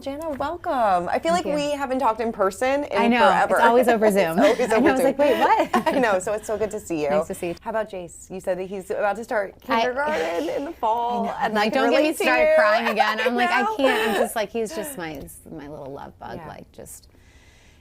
Jana, welcome. I feel like we haven't talked in person in I know, forever. it's always over Zoom. It's always over I was Zoom. like, wait, what? I know, so it's so good to see you. Nice to see you. How about Jace? You said that he's about to start kindergarten in the fall. And I can don't get me relate to started you. crying again. I'm like, I know. can't. I'm just like, he's just my little love bug. Yeah. Like, just,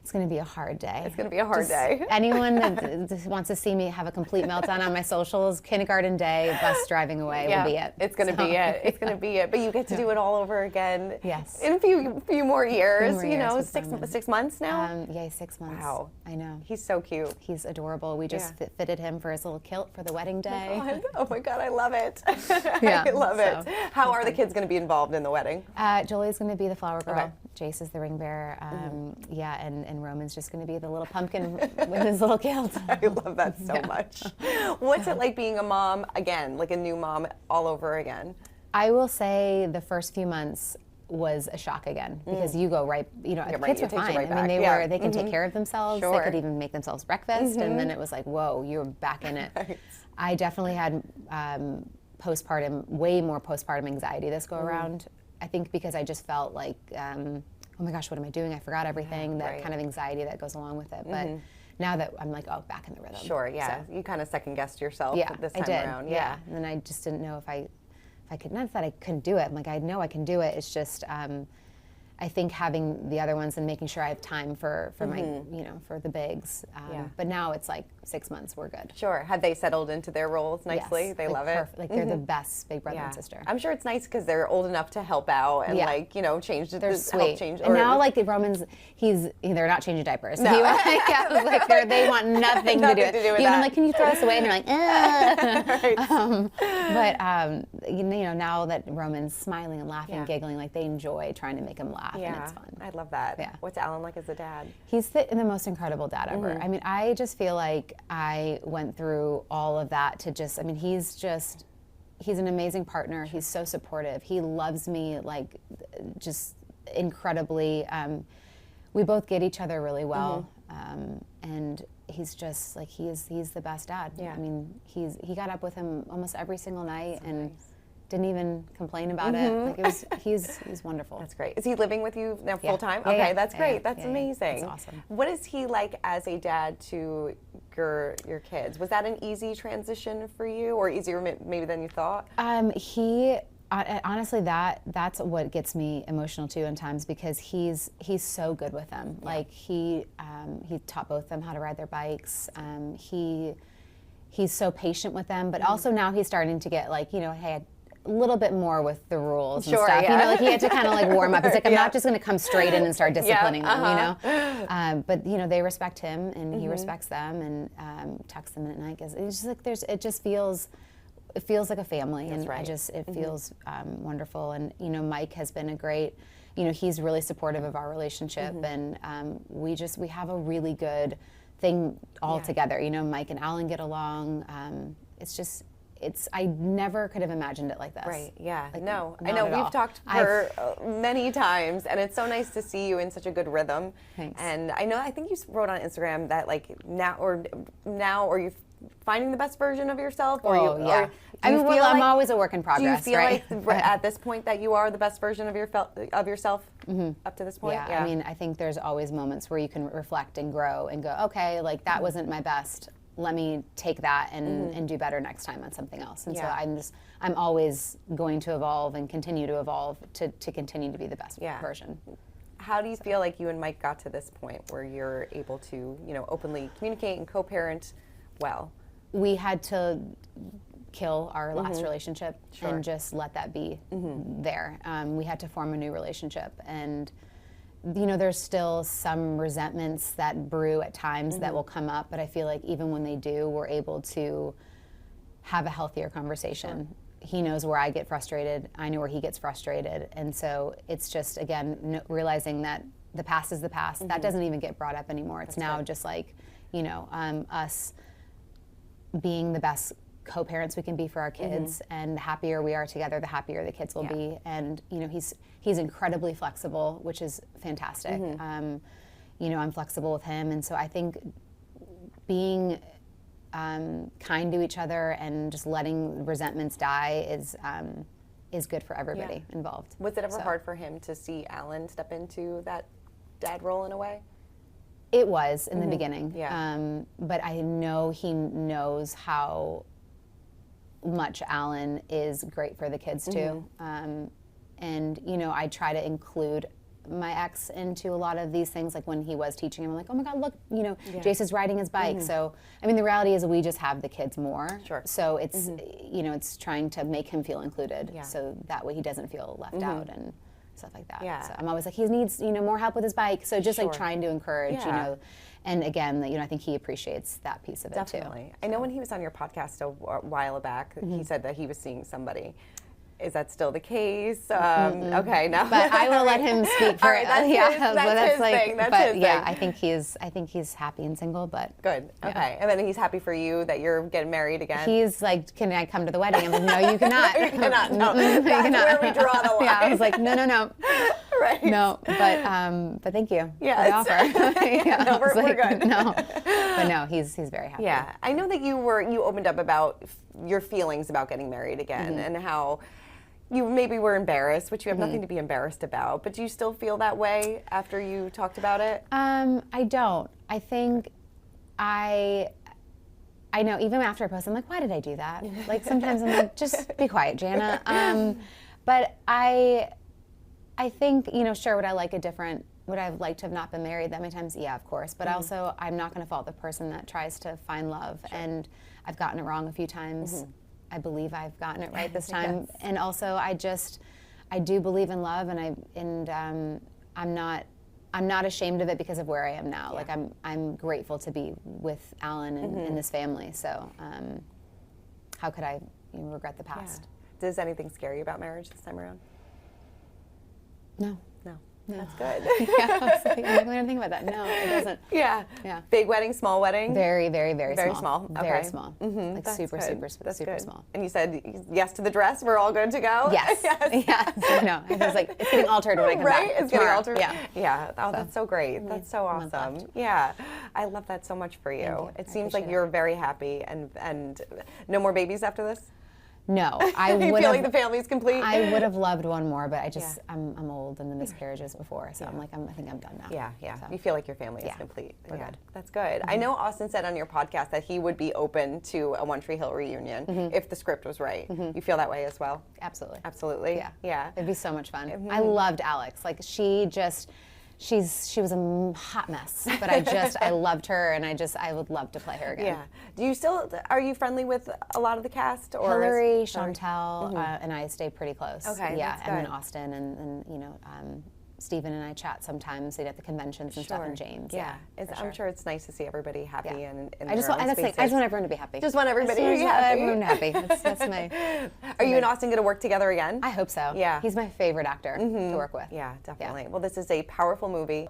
it's going to be a hard day. It's going to be a hard day. Anyone that just wants to see me have a complete meltdown on my socials, kindergarten day, bus driving away will be it. It's going to be it. It's going to be it. But you get to do it all over again. Yes. In a few more years. You know, with 6 months now. Yeah, 6 months. Wow. I know. He's so cute. He's adorable. We just fitted him for his little kilt for the wedding day. Oh my God, I love it. Yeah, I love it. so, How are the kids going to be involved in the wedding? Julie's going to be the flower girl. Okay. Jace is the ring bearer. Yeah, and Roman's just going to be the little pumpkin with his little kilt. I love that so much. What's it like being a mom again, like a new mom all over again? I will say the first few months was a shock again because you go right, kids were fine. I mean, they can take care of themselves. Sure. They could even make themselves breakfast, and then it was like, whoa, you're back in it. Right. I definitely had way more postpartum anxiety this go around. I think because I just felt like, oh my gosh, what am I doing? I forgot everything. That kind of anxiety that goes along with it. But now that I'm like, oh, back in the rhythm. Sure, yeah. So, you kind of second guessed yourself this time I did. around. Yeah. And then I just didn't know if I could, not that I couldn't do it. I'm like, I know I can do it. It's just, I think having the other ones and making sure I have time for my, for the bigs. But now it's like 6 months, we're good. Sure. Have they settled into their roles nicely? Yes, They like love it? Like they're the best big brother and sister. I'm sure it's nice because they're old enough to help out and change. They're sweet. Help change. And now like the Roman's, they're not changing diapers. No. They want nothing to do with that. I'm like, can you throw us away? And they're like, Right. now that Roman's smiling and laughing and giggling, like they enjoy trying to make him laugh and it's fun. I love that. Yeah. What's Allan like as a dad? He's the most incredible dad ever. I mean, I just feel like I went through all of that to just, I mean, he's an amazing partner. He's so supportive. He loves me like just incredibly. We both get each other really well. And he's just like, he's the best dad. Yeah. I mean, he got up with him almost every single night and didn't even complain about it. Like it was, he's wonderful. That's great. Is he living with you now full time? Yeah, Okay, yeah. that's great. That's amazing. That's awesome. What is he like as a dad to your kids? Was that an easy transition for you, or easier maybe than you thought? Honestly, that's what gets me emotional too in times because he's so good with them. Yeah. Like he taught both of them how to ride their bikes. He's so patient with them, but also now he's starting to get like, hey, a little bit more with the rules and stuff. Yeah. Like he had to kind of like warm up. He's like, I'm not just going to come straight in and start disciplining them, But they respect him and he respects them and texts them at night. It's just like it feels like a family. That's and right. It feels wonderful. And Mike has been a great. He's really supportive of our relationship, and we have a really good thing all together. Mike and Allan get along. I never could have imagined it like this. Right, yeah. Like, no, I not know at we've all. talked for many times, and it's so nice to see you in such a good rhythm. Thanks. And I think you wrote on Instagram that like now, are you finding the best version of yourself? Or I'm always a work in progress. Do you feel right? like at this point that you are the best version of yourself up to this point? Yeah, I mean, I think there's always moments where you can reflect and grow and go, okay, like that wasn't my best. Let me take that and do better next time on something else. And so I'm always going to evolve and continue to evolve to continue to be the best version. How do you feel like you and Mike got to this point where you're able to, openly communicate and co-parent well? We had to kill our last relationship and just let that be there. We had to form a new relationship, and there's still some resentments that brew at times that will come up, but I feel like even when they do, we're able to have a healthier conversation. Sure. He knows where I get frustrated, I know where he gets frustrated, and so it's just, again, realizing that the past is the past. That doesn't even get brought up anymore. It's now just like, us being the best co-parents we can be for our kids, and the happier we are together, the happier the kids will be. And he's incredibly flexible, which is fantastic. I'm flexible with him, and so I think being kind to each other and just letting resentments die is good for everybody involved. Was it ever hard for him to see Allan step into that dad role in a way? It was in the beginning. Yeah. But I know he knows how much Allan is great for the kids too. And, you know, I try to include my ex into a lot of these things. Like when he was teaching him, I'm like, oh my God, look, you know, Jace is riding his bike. So, I mean, the reality is we just have the kids more. Sure. So it's, you know, it's trying to make him feel included. So that way he doesn't feel left out and stuff like that. Yeah. So I'm always like, he needs, you know, more help with his bike. So just like trying to encourage, you know, and again, you know, I think he appreciates that piece of it too. Definitely. I know when he was on your podcast a while back, he said that he was seeing somebody. Is that still the case? Okay, no. But I will let him speak for it. That's his thing. That's his thing. I think he's happy and single, but good. Okay, and then he's happy for you that you're getting married again. He's like, can I come to the wedding? I'm like, no, you cannot. You cannot. No, that's where we draw the line. Yeah, I was like, no. Right. No, but thank you for the offer. No, we're good. No, but no, he's very happy. Yeah, I know that you opened up about your feelings about getting married again and how you maybe were embarrassed, which you have nothing to be embarrassed about. But do you still feel that way after you talked about it? I don't. I think I know even after I post, I'm like, why did I do that? Like sometimes I'm like, just be quiet, Jana. But I think, you know, sure, would I like to have not been married that many times? Yeah, of course. But also, I'm not going to fault the person that tries to find love. And I've gotten it wrong a few times. I believe I've gotten it right this time. And also, I do believe in love, and I'm not ashamed of it because of where I am now. Like I'm grateful to be with Allan and this family. So how could I regret the past? Yeah. Does anything scare you about marriage this time around? No. That's good. Yeah, I was like, I'm not going to think about that. No, it doesn't. Yeah. Big wedding, small wedding? Very, very, very small. Very small. Okay. Very small. Like That's super, good. super, super small. And you said yes to the dress. We're all good to go? Yes. Yes. I know. It was like, it's getting altered when I come back. It's getting altered? Yeah. Yeah. Oh, that's so great. That's so awesome. Yeah. I love that so much for you. It seems like you're very happy and no more babies after this? No, I would You feel like the family's complete? I would have loved one more, but I'm old and the miscarriages before, so I'm like, I think I'm done now. Yeah. So. You feel like your family is complete. We're good. That's good. I know Austin said on your podcast that he would be open to a One Tree Hill reunion if the script was right. You feel that way as well? Absolutely. Absolutely. Yeah. It'd be so much fun. I loved Alex. Like she was a hot mess, but I loved her, and I would love to play her again. Yeah. Are you friendly with a lot of the cast? Or Hillary, Chantel, and I stay pretty close. Okay, yeah, that's and then good. Austin and you know, Stephen and I chat sometimes at the conventions and stuff, and James. Yeah. I'm sure it's nice to see everybody happy and I just want everyone to be happy. Just want everybody to be happy. Everyone happy. That's my. Are you and Austin going to work together again? I hope so. Yeah. He's my favorite actor to work with. Yeah, definitely. Well, this is a powerful movie.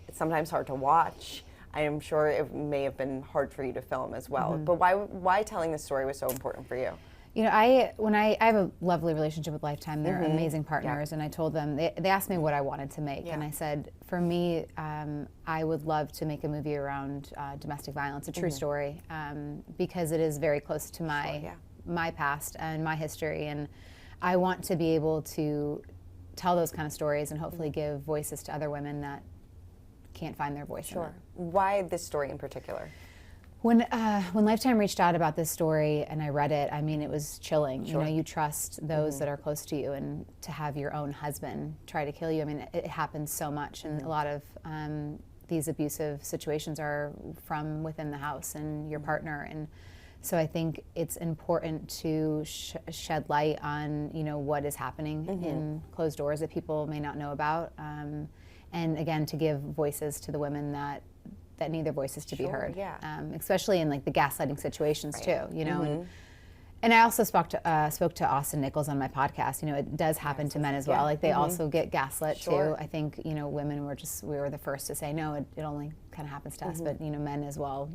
It's sometimes hard to watch. I am sure it may have been hard for you to film as well. But why telling this story was so important for you? You know, I have a lovely relationship with Lifetime. They're amazing partners, and I told them, they asked me what I wanted to make, and I said, for me, I would love to make a movie around domestic violence, a true story, because it is very close to my past and my history, and I want to be able to tell those kind of stories and hopefully give voices to other women that can't find their voice in it. Why this story in particular? When Lifetime reached out about this story and I read it, I mean, it was chilling. You know, you trust those that are close to you, and to have your own husband try to kill you, I mean, it happens so much, and a lot of these abusive situations are from within the house and your partner, and so I think it's important to shed light on, you know, what is happening in closed doors that people may not know about, and again, to give voices to the women that need their voices to be heard, especially in like the gaslighting situations too, you know. And I also spoke to Austin Nichols on my podcast. You know, it does happen to men as well. Like they also get gaslit too. I think, you know, women we were the first to say no. It only kind of happens to us, but you know, men as well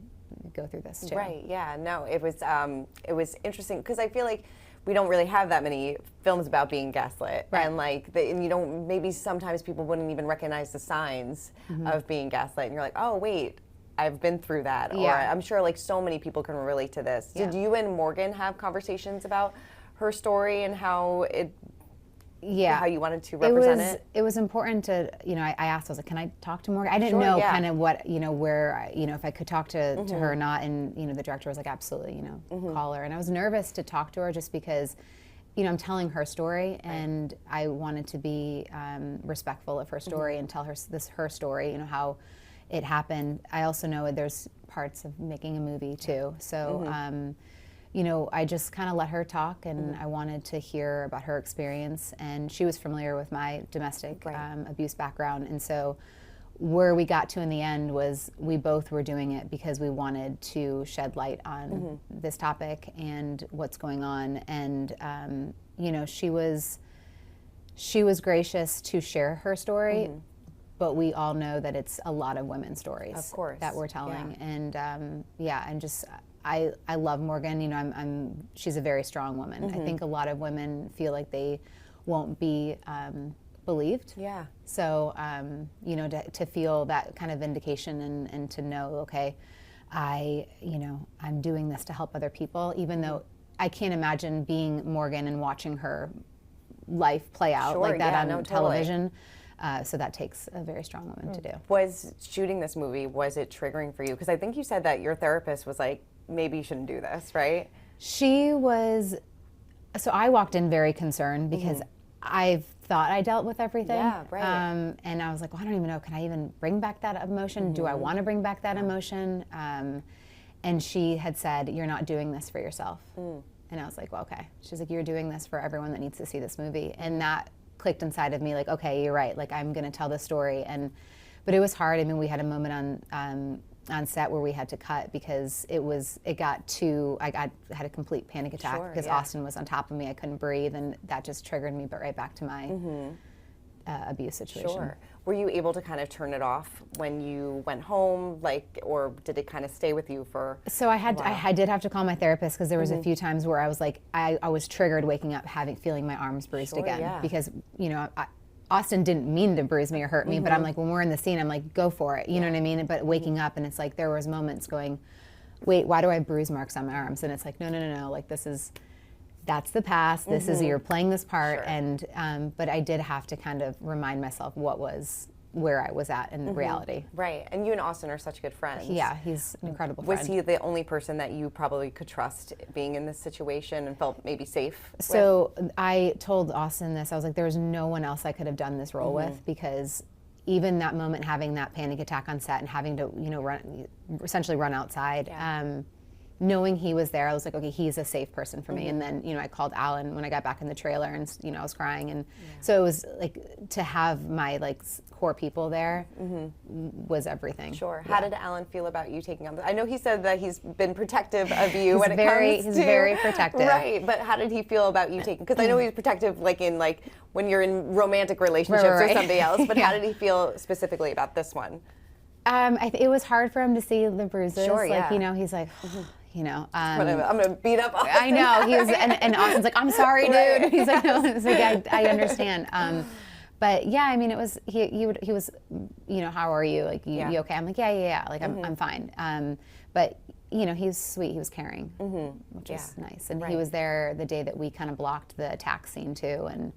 go through this too. Right. Yeah. No. It was interesting because I feel like we don't really have that many films about being gaslit, and like and you don't. Maybe sometimes people wouldn't even recognize the signs of being gaslit, and you're like, oh wait, I've been through that. Or I'm sure like so many people can relate to this. Did you and Morgan have conversations about her story and how it Yeah. how you wanted to represent it? It was important to, I asked, I was like, can I talk to Morgan? I didn't know kind of what, where, if I could talk to her or not. And, the director was like, absolutely, call her. And I was nervous to talk to her just because, I'm telling her story and I wanted to be respectful of her story and tell her her story, how it happened. I also know there's parts of making a movie too. So, I just kind of let her talk, and I wanted to hear about her experience. And she was familiar with my domestic abuse background. And so where we got to in the end was we both were doing it because we wanted to shed light on this topic and what's going on. And, she was gracious to share her story. But we all know that it's a lot of women's stories, of course, that we're telling. And and just I love Morgan. She's a very strong woman. I think a lot of women feel like they won't be believed. Yeah. So to feel that kind of vindication and to know, okay, I'm doing this to help other people, even though I can't imagine being Morgan and watching her life play out like that on television. So that takes a very strong woman to do. Was shooting this movie, was it triggering for you? Because I think you said that your therapist was like, maybe you shouldn't do this, right? She was, so I walked in very concerned because I thought I dealt with everything. Yeah, right. And I was like, well, I don't even know, can I even bring back that emotion? Do I want to bring back that emotion? And she had said, you're not doing this for yourself. And I was like, well, okay. She's like, you're doing this for everyone that needs to see this movie. And that clicked inside of me, like, okay, you're right. Like, I'm going to tell this story. But it was hard. I mean, we had a moment on set where we had to cut because I had a complete panic attack because Austin was on top of me. I couldn't breathe, and that just triggered me, but right back to my abuse situation. Sure. Were you able to kind of turn it off when you went home, or did it kind of stay with you for? So I did have to call my therapist because there was a few times where I was like, I was triggered waking up feeling my arms bruised again because Austin didn't mean to bruise me or hurt me, but I'm like, when we're in the scene, I'm like, go for it, you know what I mean? But waking up and it's like there was moments going, wait, why do I have bruise marks on my arms? And it's like, no, like that's the past. This is, you're playing this part. And, but I did have to kind of remind myself where I was at in reality. Right. And you and Austin are such good friends. Yeah, he's an incredible friend. Was he the only person that you probably could trust being in this situation and felt maybe safe So I told Austin this. I was like, there was no one else I could have done this role with because even that moment, having that panic attack on set and having to, essentially run outside, knowing he was there, I was like, okay, he's a safe person for me. And then, I called Allan when I got back in the trailer and, I was crying. And so it was like to have my core people there was everything. Sure. How did Allan feel about you taking on this? I know he said that he's been protective of you when it comes to. He's very protective. Right. But how did he feel about you taking, because I know he's protective when you're in romantic relationships with somebody else, but how did he feel specifically about this one? It was hard for him to see the bruises. Sure, he's like, I'm gonna beat up Austin. I know. He was, and Austin's like, I'm sorry, dude. He's like, no. It's like, I understand. But yeah, I mean, it was he was, how are you? Like, you okay? I'm like, yeah. Like, I'm fine. But he was sweet. He was caring, which was nice. And he was there the day that we kind of blocked the attack scene too. And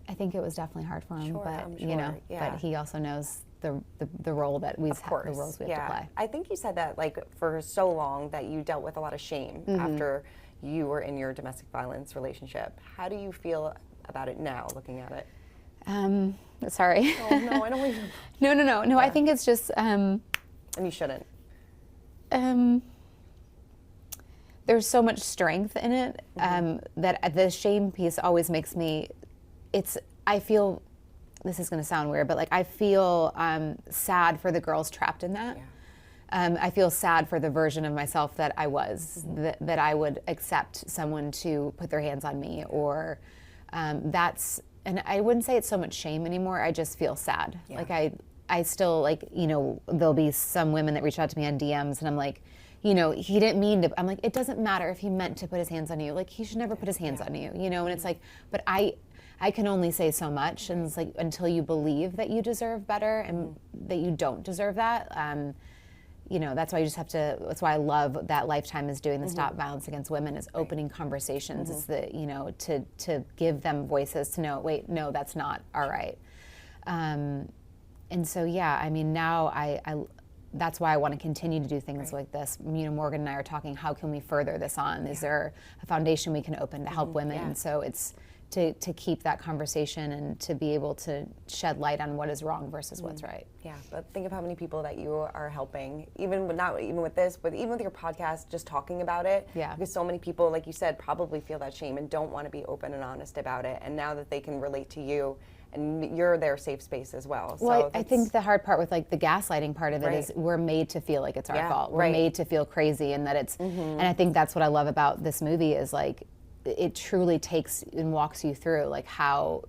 I think it was definitely hard for him. But but he also knows the role that the roles we have to play. I think you said that for so long that you dealt with a lot of shame after you were in your domestic violence relationship. How do you feel about it now, looking at it? Sorry. Oh no, I don't even. No. Yeah. I think it's just. And you shouldn't. There's so much strength in it that the shame piece always makes me. I feel. This is going to sound weird, but I feel sad for the girls trapped in that. Yeah. I feel sad for the version of myself that I was, that I would accept someone to put their hands on me, or and I wouldn't say it's so much shame anymore. I just feel sad. Yeah. I still there'll be some women that reach out to me on DMs, and I'm like, he didn't mean to. I'm like, it doesn't matter if he meant to put his hands on you. Like, he should never put his hands on you. And it's like, but I can only say so much, and it's like until you believe that you deserve better and that you don't deserve that, that's why you just have to, that's why I love that Lifetime is doing the Stop Violence Against Women, is opening conversations. It's to give them voices to know, wait, no, that's not all right. And so, I mean, now I that's why I want to continue to do things like this. Morgan and I are talking, how can we further this on? Is there a foundation we can open to help women? And so it's to keep that conversation and to be able to shed light on what is wrong versus what's right. Yeah, but think of how many people that you are helping, not even with this, but even with your podcast, just talking about it. Yeah. Because so many people, like you said, probably feel that shame and don't want to be open and honest about it. And now that they can relate to you, and you're their safe space as well. Well, I think the hard part with like the gaslighting part of it is we're made to feel like it's our fault. We're made to feel crazy, and that it's, and I think that's what I love about this movie is like, it truly takes and walks you through like how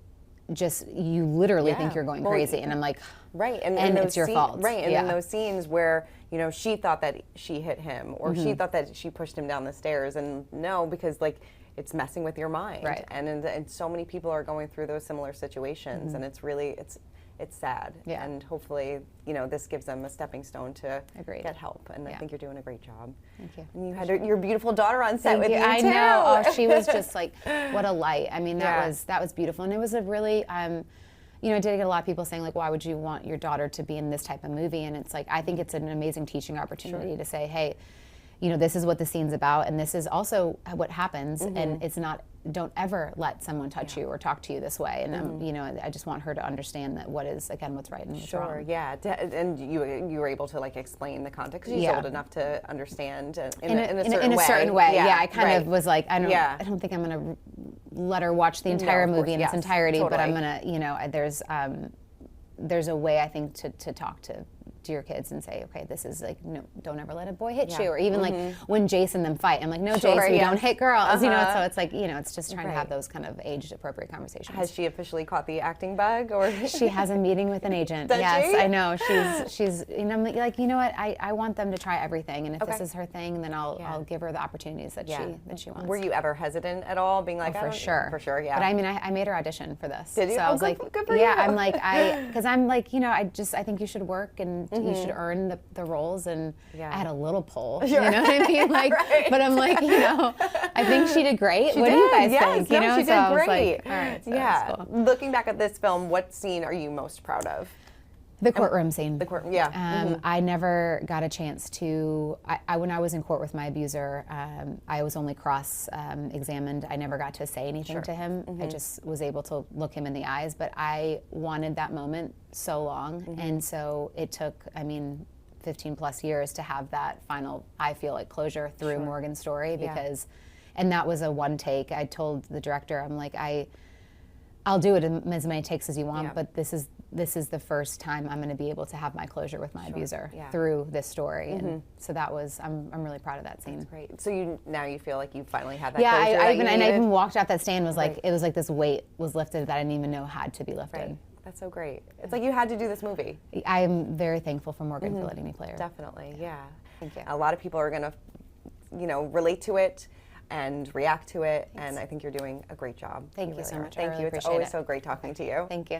just you literally think you're going crazy, and I'm like, and it's your fault, and in those scenes where she thought that she hit him, or she thought that she pushed him down the stairs, and no, because like it's messing with your mind, and so many people are going through those similar situations, and it's really it's sad, and hopefully this gives them a stepping stone to get help, and I think you're doing a great job. Thank you. And you had your beautiful daughter on set with you too. I know. Oh, she was just like, what a light. I mean, that was beautiful, and it was a really I did get a lot of people saying like, why would you want your daughter to be in this type of movie? And it's like, I think it's an amazing teaching opportunity to say, hey, this is what the scene's about, and this is also what happens, and it's not, don't ever let someone touch you or talk to you this way. And I just want her to understand that what's right and what's wrong. And you were able to like explain the context. She's old enough to understand in a certain way. I kind of was like, I don't think I'm going to let her watch the entire movie in its entirety, but I'm going to, there's a way I think to talk to your kids and say, okay, this is like, no, don't ever let a boy hit you, or even like when Jace and them fight, I'm like, no, Jace, we don't hit girls, so it's like, it's just trying to have those kind of age-appropriate conversations. Has she officially caught the acting bug, or? She has a meeting with an agent. Yes, I know. She's, I'm like, you know what, I want them to try everything, and if this is her thing, then I'll give her the opportunities that she wants. Were you ever hesitant at all, being like, for sure, yeah. But I mean, I made her audition for this. Did you? So I was good, like, good for you. I'm like, because I'm like, I think you should work, and you should earn the roles, and I had a little pull, you know what I mean? Like, but I'm like, I think she did great. What do you guys think? She did so great. Like, all right, so cool. Looking back at this film, what scene are you most proud of? The courtroom scene. The court, yeah. I never got a chance to. When I was in court with my abuser, I was only cross-examined. I never got to say anything to him. I just was able to look him in the eyes. But I wanted that moment so long, and so it took, 15 plus years to have that final, I feel like, closure through Morgan's story, because, and that was a one take. I told the director, I'm like, I'll do it in as many takes as you want, but this is the first time I'm going to be able to have my closure with my abuser through this story, and so that was, I'm really proud of that scene. That's great. So you feel like you finally had that closure. I even walked out that stand, was like, it was like this weight was lifted that I didn't even know had to be lifted. Right. That's so great. It's like you had to do this movie. I'm very thankful for Morgan for letting me play her. Definitely, yeah. Thank you. A lot of people are going to, relate to it and react to it, and I think you're doing a great job. Thank you so much. Thank you. It's always so great talking to you. Thank you.